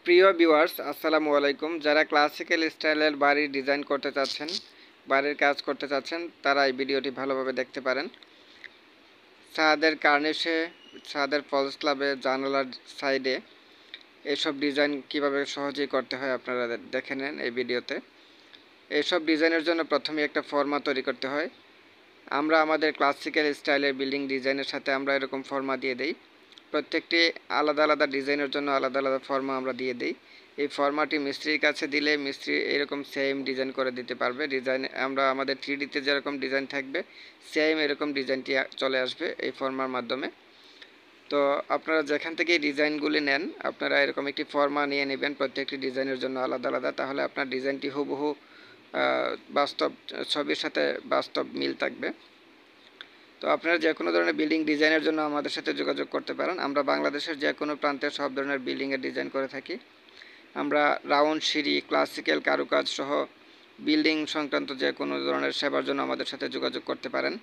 প্রিয় ভিউয়ার্স, আসসালামু আলাইকুম। যারা ক্লাসিক্যাল স্টাইলের বাড়ি ডিজাইন করতে চাচ্ছেন, বাড়ির কাজ করতে চাচ্ছেন, তারা এই ভিডিওটি ভালোভাবে দেখতে পারেন। ছাদের কার্নিশে, ছাদের ফলস স্ল্যাবে, জানালার সাইডে এইসব ডিজাইন কিভাবে সহজেই করতে হয় আপনারা দেখে নেন এই ভিডিওতে। এইসব ডিজাইনের জন্য প্রথমে একটা ফর্মা তৈরি করতে হয়। আমরা আমাদের ক্লাসিক্যাল স্টাইলের বিল্ডিং ডিজাইনের সাথে আমরা এরকম ফর্মা দিয়ে দেই। প্রত্যেকটি আলাদা আলাদা ডিজাইনের জন্য আলাদা আলাদা ফর্মা আমরা দিয়ে দিই। এই ফর্মাটি মিস্ত্রির কাছে দিলে মিস্ত্রি এরকম সেম ডিজাইন করে দিতে পারবে। ডিজাইন আমরা আমাদের 3Dতে যেরকম ডিজাইন থাকবে সেম এরকম ডিজাইনটি চলে আসবে এই ফর্মার মাধ্যমে। তো আপনারা যেখান থেকে এই ডিজাইনগুলি নেন, আপনারা এরকম একটি ফর্মা নিয়ে নেবেন প্রত্যেকটি ডিজাইনের জন্য আলাদা আলাদা। তাহলে আপনার ডিজাইনটি হুবহু বাস্তব ছবির সাথে বাস্তব মিল থাকবে। তো আপনারা যে কোনো ধরনের বিল্ডিং ডিজাইনের জন্য আমাদের সাথে যোগাযোগ করতে পারেন। আমরা বাংলাদেশের যে কোনো প্রান্তে সব ধরনের বিল্ডিংয়ের ডিজাইন করে থাকি। আমরা রাউন্ড সিঁড়ি, ক্লাসিক্যাল কারুকাজ সহ বিল্ডিং সংক্রান্ত যে কোনো ধরনের সেবার জন্য আমাদের সাথে যোগাযোগ করতে পারেন।